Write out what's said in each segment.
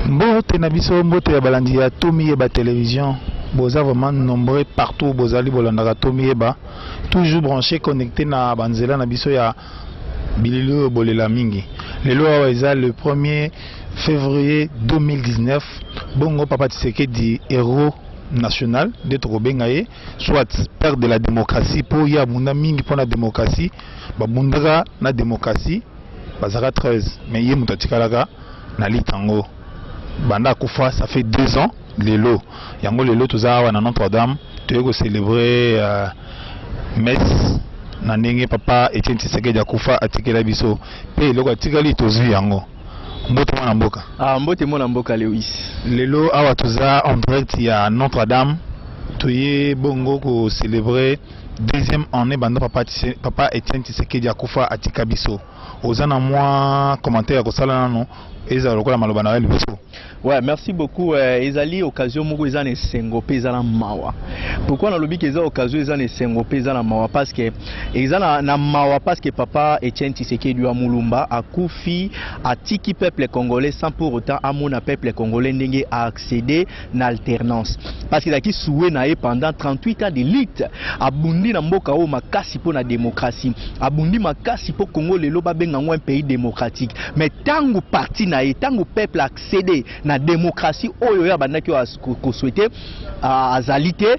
Mbote na biso mbote ya balandi ya Tomi Yeba télévision. Boza vraiment nombreux partout bozali bolandaka Tomi Yeba. Toujours branché connecté na banzela na biso ya bililo bolela mingi. Lelo awa eza le 1er février 2019. Bongo Papa Tshisekedi héros national de Trobengaye, soit père de la démocratie pour y abunda mingi pour la démocratie. Babundaka na démocratie bazaka 13 mais yé mutatikalaga na litango banda kufa ça fait 2 ans lelo yango lelo tozawa na Notre-Dame toyeko célébrer messe na ndenge Papa Etienne Tshisekedi akufa atikela biso pe eloko atikali tozwi yango mbote mwana mboka mbote mwana mboka Lewis lelo awa toza en direct ya Notre-Dame toye bongo ko célébrer 2e année banda Papa Etienne Tshisekedi akufa atika biso ozana moi commentaire ko sala nano eza lokola maloba na biso. Ouais, merci beaucoup. Ezali occasion moko eza ne sengo peza na mawa. Pourquoi na lobi que eza occasion eza ne sengo peza na mawa parce que eza na mawa parce que Papa Etienne Tshisekedi wa Mulumba akufi atiki peuple congolais sans pour autant amona peuple congolais ndenge a accéder na alternance. Parce que daki soué na pendant 38 ans de lutte abundi na mboka o makasi po na démocratie. Abundi makasi po Congo lelo ba benga un pays démocratique. Mais tango parti na tango peuple accéder na démocratie oyo ya bandaki ko souhaiter azalité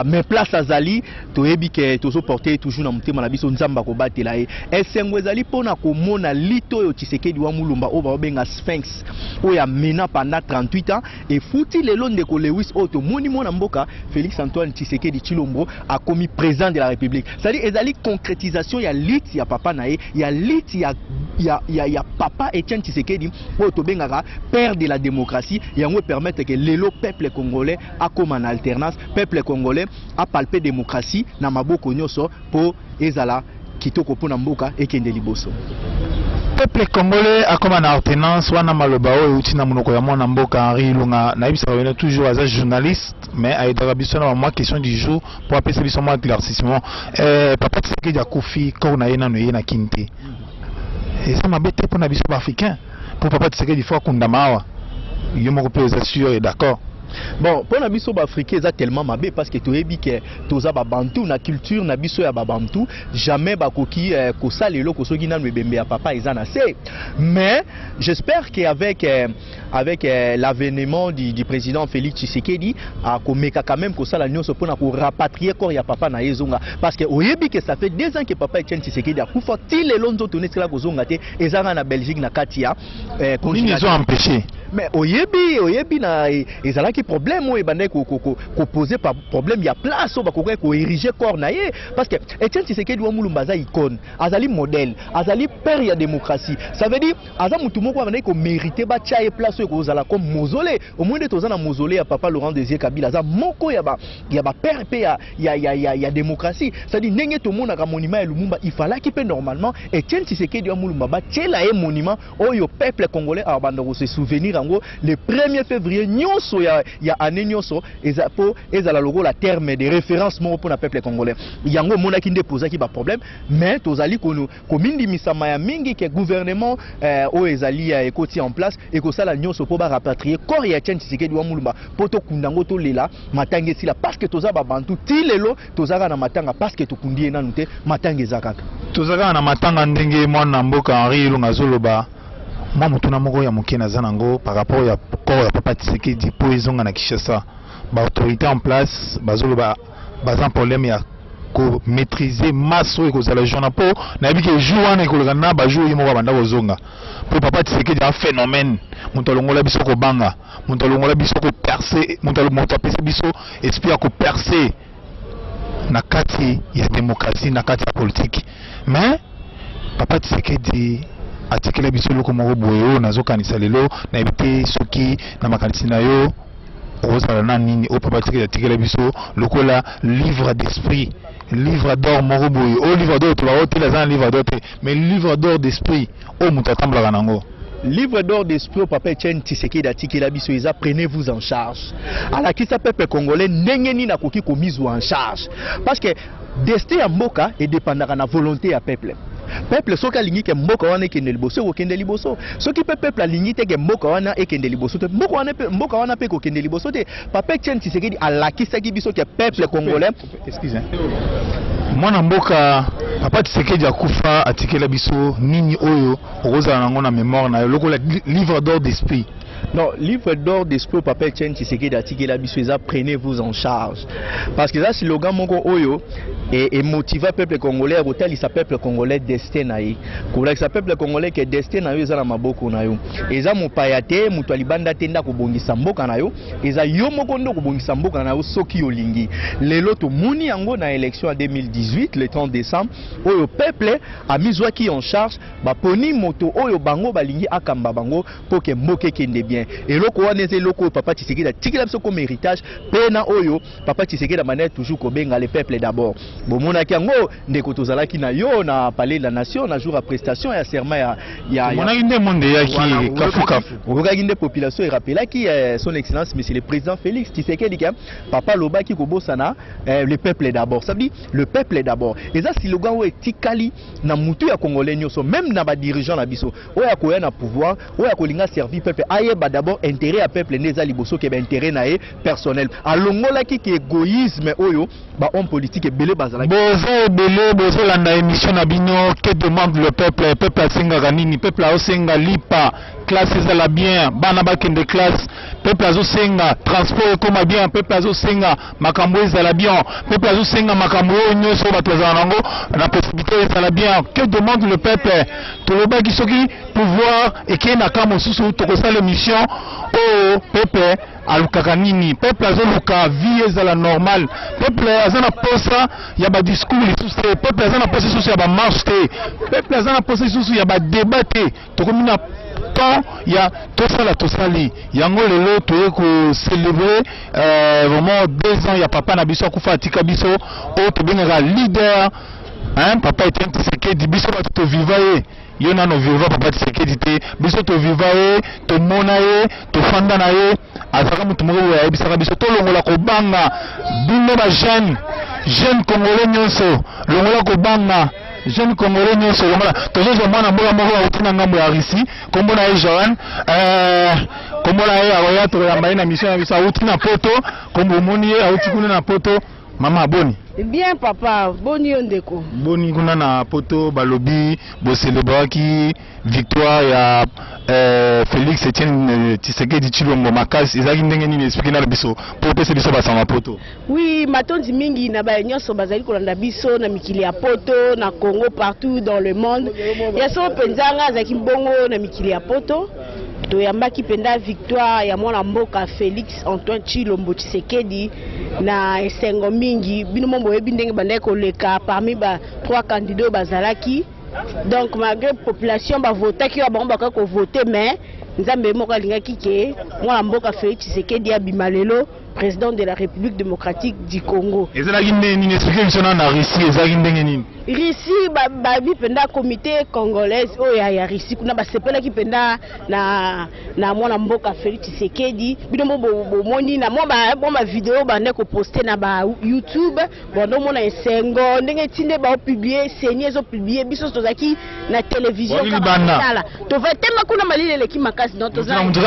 mais place azali toyebi ke tozo porter toujours na mutema na biso nzamba ko batela esengo ezali pona ko mona lito yo Tshisekedi wa Mulumba o ba benga Sphinx oyo amena pendant 38 ans et futi lelo ndeko Lewis oto moni mona mboka Félix Antoine Tshisekedi Tshilombo a commis président de la République. C'est-à-dire ezali concrétisation ya lit ya papa na ya lit ya Papa Etienne Tshisekedi oto bengaka père de la démocratie et on permettre que le peuple congolais a comme en alternance peuple congolais a palpé démocratie na maboko nyoso pour ezala kitoko pona mboka ekende liboso. Peuple congolais a comme en alternance wana maloba oyo uti na monoko ya mwana mboka Henri Lunga na bisa ba toujours as journaliste mais a été biso na moi question du jour pour appeler biso moi éclaircissement Papa Tshisekedi akufi ko na yena no yena kinte et ça m'a bête pour na biso africain pour Papa Tshisekedi faut kundamawa yo moko pe sûr et d'accord. Bon, pour la biso africain c'est tellement mabé parce que toyebi que toza ba bantu na culture na biso ya ba bantu jamais ba koki ko salelo ko soki na mbembe ya papa ezana c'est mais j'espère qu'avec avec l'avènement du président Félix Tshisekedi a komeka quand même ko sala nyonso pona ko rapatrier corps ya papa na yezonga parce que oyebi que ça fait 2 ans que Papa Etienne Tshisekedi a kufa ti lelo nzoto nesela ko zonga te ezanga na Belgique na katia ils ont empêché mais oyebi na ezalaki problème ou ebandé ko poser par problème il y a place ba ko ériger corps na ye parce que Etienne Tshisekedi wa Mulumba za icône azali modèle azali père ya démocratie ça veut dire aza mutu moko abandé ko mériter ba chaye place ko zala comme mausolée au moins de tozana mausolée ya Papa Laurent Désiré Kabila za moko ya ba père pe ya démocratie ça dit ndenge to mona ka monument ya Lumumba il fallait qu'il pe normalement Etienne Tshisekedi wa Mulumba ba tchela e monument oyo peuple congolais abanda ko se souvenir le 1er février nyonso ya année nyonso ezala logo la terme de référence mo pour na peuple congolais yango mona ki déposer ki ba problème mais tozali ko mindi misama ya mingi ke gouvernement o ezali ya ekoti en place et ko sala nyonso po ba rapatrier corps ya Etienne Tshisekedi wa Mulumba poto kundango to lela matanga esila parce que toza ba bantu ti lelo tozaka na matanga parce que tokundi nanu te matanga ezakaka tozaka na matanga ndenge mwana mboka Henri Lunga zoloba. Moi mutuna moko ya moke na zanango par rapport ya corps ya Papa Tshisekedi po ezonga na Kinshasa ba autorité en place bazoloba bazan problème ya ko maîtriser masso et ko zala journal po na bi ke jour wana ko na ba jour yimo banda kozonga po Papa Tshisekedi un phénomène muntolongola biso ko banga muntolongola biso ko percer muntolongola biso esprit ko percer na kati ya démocratie na kati ya politique mais Papa Tshisekedi atikela biso loko moko boyo nazokanisa lelo na ebite soki na makanisi na yo ozala na nini o Papa Tshisekedi atikela biso lokola livre d'esprit livre d'or moko boyo o livre d'or to ba hotela za livre d'or te mais livre d'or d'esprit o mutatamblaka nango livre d'or d'esprit au Papa Etienne Tshisekedi atikela biso eza prenez-vous en charge ala kisa peuple congolais ndenge nini nakoki komizu en charge parce que destin ya mboka et dépendaka na volonté ya peuple peuple soki alingi ke mboka wana ekende liboso ekokende liboso soki mpe peuple alingi te ke mboka wana ekende liboso te mboka wana mpe ekokende liboso te Papa Etienne Tshisekedi alakisaki biso ke peuple congolais excuse mwana mboka Papa Tshisekedi akufa atikela biso nini oyo okozala nango na mémoire na yo lokola livre d'or d'esprit. Non, livre d'or d'esprit Papa Etienne Tshisekedi atikela biso eza prenez-vous en charge parce que ça slogan moko oyo et motiver peuple congolais kotalisa peuple congolais destin na ye kolakisa peuple congolais que destin na yo eza na maboko na yo eza mopaya te moto alibanda te nda kobongisa mboka na yo eza yo moko ndo kobongisa mboka na yo soki olingi lelo tomoni yango na élection en 2018 le 30 décembre oyo peuple amizwaki en charge baponi moto oyo bango balingi akamba bango po ke mboka ekende bien eloko wana eza eloko oyo Papa Tshisekedi atikela biso comme héritage pena oyo Papa Tshisekedi amana toujours kobenga le peuple d'abord bomonaki yango ndeko tozalaki na yo na palais de la nation na jour à prestation ya serment ya monaki nde monde yaki kafu okokaki nde population erapelaki son excellence monsieur le président Félix Tshisekedi ke papa lobaki kobosana le peuple d'abord ça veut dire le peuple d'abord eza slogan oyo etikali na mutu ya congolais nyonso même na ba dirigeant na biso oyo akoya na pouvoir oyo akolinga servir peuple ayeba d'abord intérêt ya peuple neza liboso ke ba intérêt na ye personnel alongolaki ki égoïsme oyo ba homme politique ebele bozo ebele bozolanda émission na bino que demande le peuple asengaka nini peuple aosenga lipa classe ezala bien bana bakende classe peuple azosenga transport ekoma bien peuple azosenga makambo ezala bien peuple azosenga makambo oyo nyonso bato bazala nango na possibilité ezala bien que demande le peuple tolobaki soki pouvoir ekei na ka mosusu tokosala émission oyo peuple alukaka nini peuple azoluka vie ezala normal peuple aza na posa ya ba discours lisusu te peuple aza na posa lisusu ya ba marche te peuple aza na posa lisusu ya ba débat te tokomi na temps ya tosali yango lelo toye ko célébrer vraiment 2 ans ya papa na biso akufa atika biso oyo tobengaka leader Papa Etienne Tshisekedi biso bato toviva ye yo nano viva Papa Tshisekedi te biso toviva ye tomona ye tofanda na ye azaka mutu moko ya bisaka biso tolongola kobanga bino ba jeune congolais nyonso longola kobanga jeune congolais nyonso longola tozozo mwana mboka moko autina ngambo ya Russie kombo na ye Johan kombo na ye akoya toyamba ye na mission ya biso autina poto kombo moni ye auti kuna na poto mama boni bien papa boni ondeko boni kuna na poto balobi bo célébraki victoire ya Félix Etienne Tshisekedi Tshilombo makasi ezaki ndenge nini expliquer na biso po pesa biso basanga poto oui matondi mingi na ba nyonso bazali kolanda biso na mikili ya poto na Congo partout dans le monde ya so penzanga zaki mbongo na mikili ya poto toyambaki penda victoire ya mwana mboka Félix Antoine Tshilombo Tshisekedi na esengo mingi bino mombo yebi ndenge bandai koleka parmi ba 3 candidats bazalaki donc malgré population ba votaki ba bango baka ko voter mais nzambe moko alingaki ke mwana mboka Félix Tshisekedi abima lelo président de la République démocratique du Congo. Ezalaki nini expliquer biso na Russie ezalaki ndenge nini? Russie babi penda comité congolaise oya ya Russie kuna basepelaki penda na mwana mboka Félix Tshisekedi bino bomoni na mwa vidéo bande ko poster na ba YouTube bondo mona esengo ndenge tinde ba publier senye zo publier biso tozaki na télévision kala to vetenga kuna malile ki makasi donc tozaki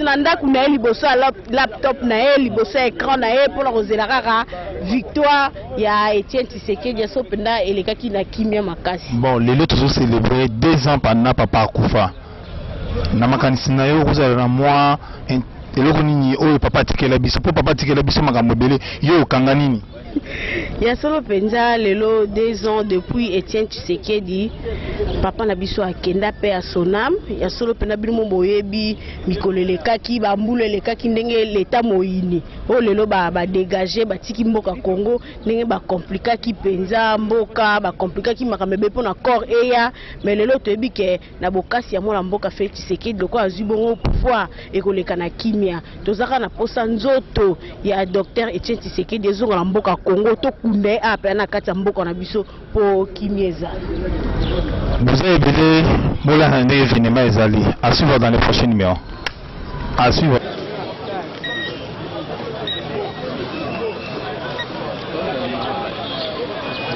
na ndako na ye liboso laptop na ye liboso écran na ye pona kozela kaka victoire ya Etienne Tshisekedi so penda elekaki na kimia makasi. Bon lelo tozo célébrer 2 ans pendant papa akufa na makanisi na yo kozala na moi eloko nini oyo papa tikela biso po papa tikela biso makambo bele yo okanga nini? Ya solo penza lelo 2 ans depuis Etienne Tshisekedi papa na biso akenda pe à son âme ya solo pena bino moyebi mikolelekaki bambulelekaki ndenge l'état moyini o lelo ba dégager batiki mboka Congo ndenge ba komplikaki penza mboka ba komplikaki makambe pona corps eya mais lelo toyebi ke na bokasi ya mwana mboka Félix Tshisekedi loko azwi bongo pouvoir ekoleka na kimia tozaka na posa nzoto ya docteur Etienne Tshisekedi ezonga na mboka Congo to kunde apa na kati ya mboka na biso po kimieza. Vous avez belé mola hande événement ezali à suivre dans les prochains numéros. À suivre.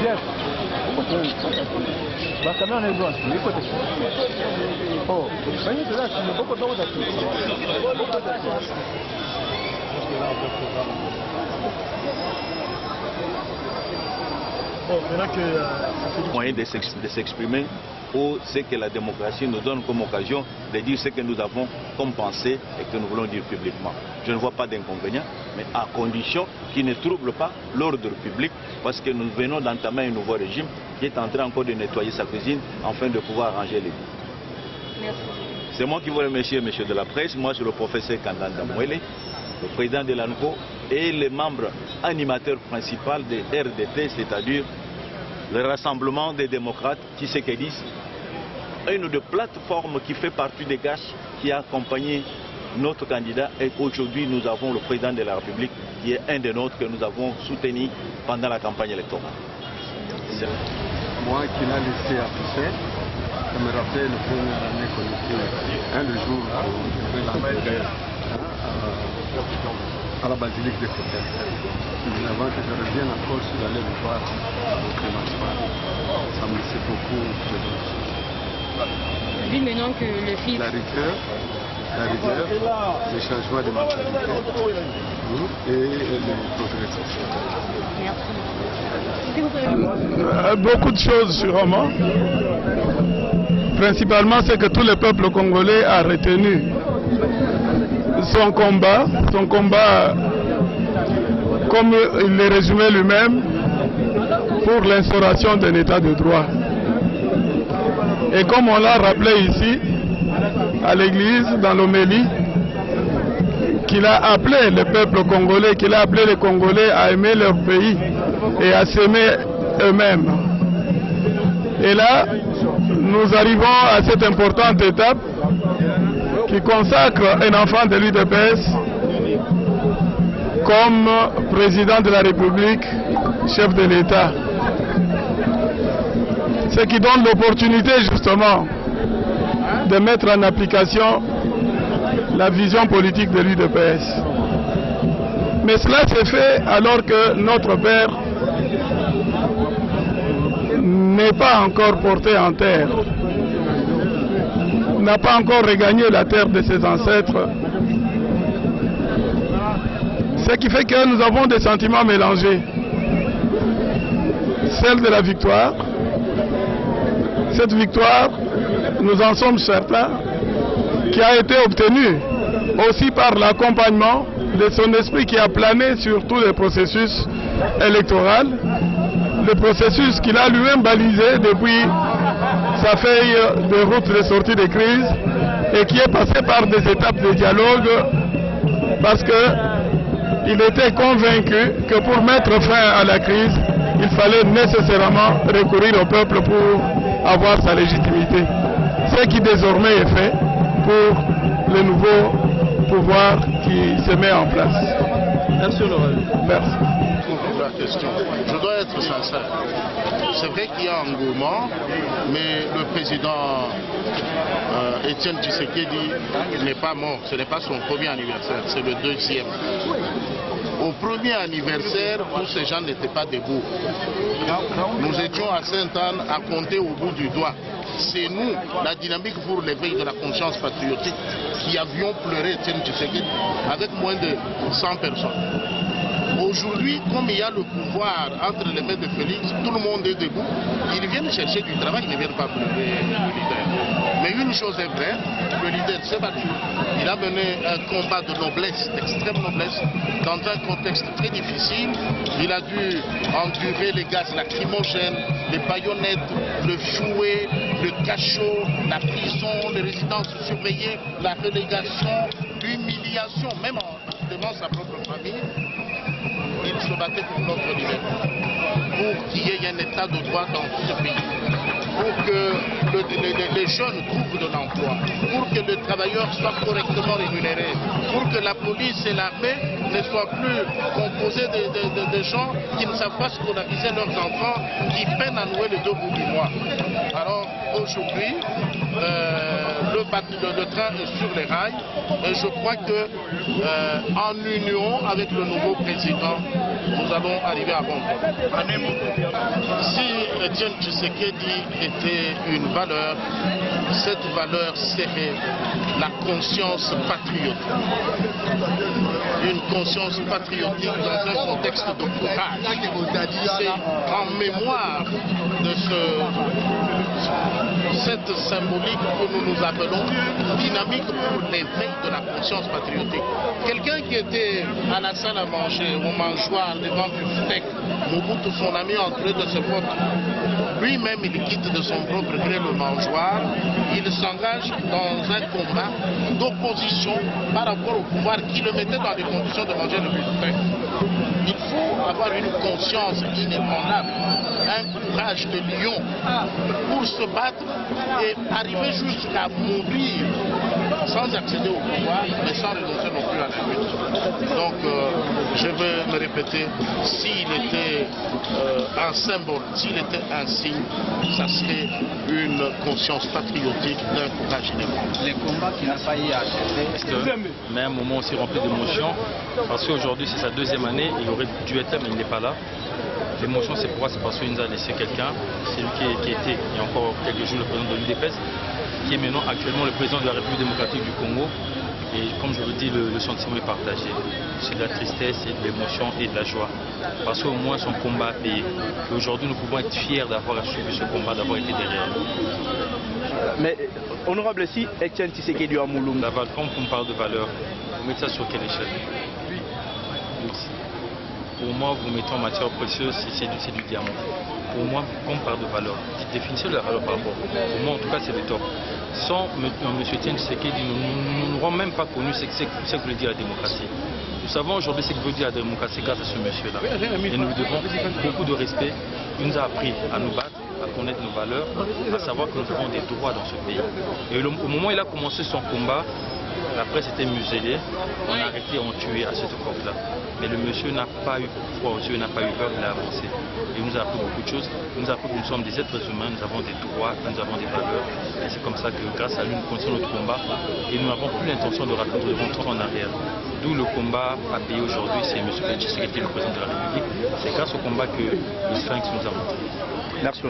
Yes. Moyen de s'exprimer pour ce que la démocratie nous donne comme occasion de dire ce que nous avons comme pensée et que nous voulons dire publiquement. Je ne vois pas d'inconvénient, mais à condition qu'il ne trouble pas l'ordre public, parce que nous venons d'entamer un nouveau régime qui est en train encore de nettoyer sa cuisine afin de pouvoir ranger les vies. C'est moi qui vous remercie, monsieur de la presse. Moi, je suis le professeur Kandanda Mwele, le président de l'ANCO et le membre animateur principal de RDT, c'est-à-dire le Rassemblement des démocrates Tshisekedi, une de plateformes qui fait partie des GACH qui a accompagné notre candidat. Et aujourd'hui, nous avons le président de la République qui est un des nôtres que nous avons soutenu pendant la campagne électorale. Moi qui l'ai laissé à Pousset, ça me rappelle la première année qu'on était un jour à la basilique de Côte. Avant que je revienne encore sur la lèvre voir notre massacre, ça me laissait beaucoup de Vu maintenant que le fils... La rigueur, le changement de mentalité et le progrès social. Beaucoup de choses sûrement. Principalement, c'est que tout le peuple congolais a retenu son combat, comme il le résumait lui-même, pour l'instauration d'un état de droit. Et comme on l'a rappelé ici, à l'église, dans l'homélie, qu'il a appelé le peuple congolais, qu'il a appelé les Congolais à aimer leur pays et à s'aimer eux-mêmes. Et là, nous arrivons à cette importante étape qui consacre un enfant de l'UDPS comme président de la République, chef de l'État. Ce qui donne l'opportunité justement de mettre en application la vision politique de l'UDPS. Mais cela s'est fait alors que notre père n'est pas encore porté en terre, n'a pas encore regagné la terre de ses ancêtres. Ce qui fait que nous avons des sentiments mélangés. Celle de la victoire. Cette victoire, nous en sommes certains, qui a été obtenue aussi par l'accompagnement de son esprit qui a plané sur tous les processus électoraux, le processus qu'il a lui-même balisé depuis sa feuille de route de sortie de crise et qui est passé par des étapes de dialogue parce qu'il était convaincu que pour mettre fin à la crise, il fallait nécessairement recourir au peuple pour avoir sa légitimité. Ce qui désormais est fait pour le nouveau pouvoir qui se met en place. Merci Laurent. Merci. Je dois être sincère. C'est vrai qu'il y a un engouement, mais le président Étienne Tshisekedi n'est pas mort. Ce n'est pas son premier anniversaire, c'est le deuxième. Au premier anniversaire, tous ces gens n'étaient pas debout. Nous étions à Sainte-Anne à compter au bout du doigt. C'est nous, la dynamique pour l'éveil de la conscience patriotique, qui avions pleuré Étienne Tshisekedi avec moins de 100 personnes. Aujourd'hui, comme il y a le pouvoir entre les mains de Félix, tout le monde est debout. Ils viennent chercher du travail, ils ne viennent pas pleurer le leader. Mais une chose est vraie, le leader s'est battu. Il a mené un combat de noblesse, d'extrême noblesse, dans un contexte très difficile. Il a dû endurer les gaz lacrymogènes, les baïonnettes, le fouet, le cachot, la prison, les résidences surveillées, la relégation, l'humiliation, même en devant sa propre famille. Il se battait pour notre liberté, pour qu'il y ait un état de droit dans tout ce pays, pour que les jeunes trouvent de l'emploi, pour que les travailleurs soient correctement rémunérés, pour que la police et l'armée ne soient plus composées de gens qui ne savent pas scolariser leurs enfants, qui peinent à nouer les deux bouts du mois. Alors, aujourd'hui, le train est sur les rails et je crois que en union avec le nouveau président, nous allons arriver à bon port. Si Etienne Tshisekedi était une valeur, cette valeur serait la conscience patriotique. Une conscience patriotique dans un contexte de courage. C'est en mémoire de cette symbolique que nous nous appelons dynamique pour l'éveil de la conscience patriotique. Quelqu'un qui était à la salle à manger, au mangeoir, devant du steak, Mobutu, son ami, entré de ce pote, lui-même il quitte de son propre gré le mangeoir, il s'engage dans un combat d'opposition par rapport au pouvoir qui le mettait dans des conditions de manger le bulletin. Il faut avoir une conscience inébranlable, un courage de lion pour se battre et arriver jusqu'à mourir sans accéder au pouvoir, mais sans renoncer non plus à la lutte. Donc, je vais me répéter, s'il était un symbole, s'il était un signe, ça serait une conscience patriotique d'un courage inébranlable. Les combats qui n'ont pas eu à acheter. Mais un moment aussi rempli d'émotions, parce qu'aujourd'hui c'est sa deuxième année, il aurait dû être là mais il n'est pas là. L'émotion c'est pourquoi? C'est parce qu'il nous a laissé quelqu'un, c'est lui qui était il y a encore quelques jours le président de l'UDPS, qui est maintenant actuellement le président de la République démocratique du Congo. Et comme je vous dis, le sentiment est partagé. C'est de la tristesse, et de l'émotion et de la joie. Parce qu'au moins son combat a payé. Et aujourd'hui nous pouvons être fiers d'avoir suivi ce combat, d'avoir été derrière lui. Mais honorable si Etienne Tshisekedi à Mouloum. Quand on parle de valeur, vous mettez ça sur quelle échelle? Pour moi, vous mettez en matière précieuse, c'est du diamant. Pour moi, quand on parle de valeur, définissez la valeur par rapport. Pour moi, en tout cas, c'est le top. Sans M. Etienne Tshisekedi, nous ne nous rendons même pas connus ce que veut dire la démocratie. Nous savons aujourd'hui ce que veut dire la démocratie grâce à ce monsieur-là. Et nous lui devons beaucoup de respect. Il nous a appris à nous battre, à connaître nos valeurs, à savoir que nous avons des droits dans ce pays. Et au moment où il a commencé son combat, la presse était muselée, on a arrêté, on tuait à cette époque-là. Mais le monsieur n'a pas eu froid aux yeux, n'a pas eu peur, il a avancé. Il nous a appris beaucoup de choses. Il nous a appris que nous sommes des êtres humains, nous avons des droits, nous avons des valeurs. Et c'est comme ça que grâce à lui, nous continuons notre combat. Et nous n'avons plus l'intention de rentrer en arrière. D'où le combat à payer aujourd'hui, c'est M. Tshisekedi, le président de la République. C'est grâce au combat que le Sphinx nous a montré. Merci.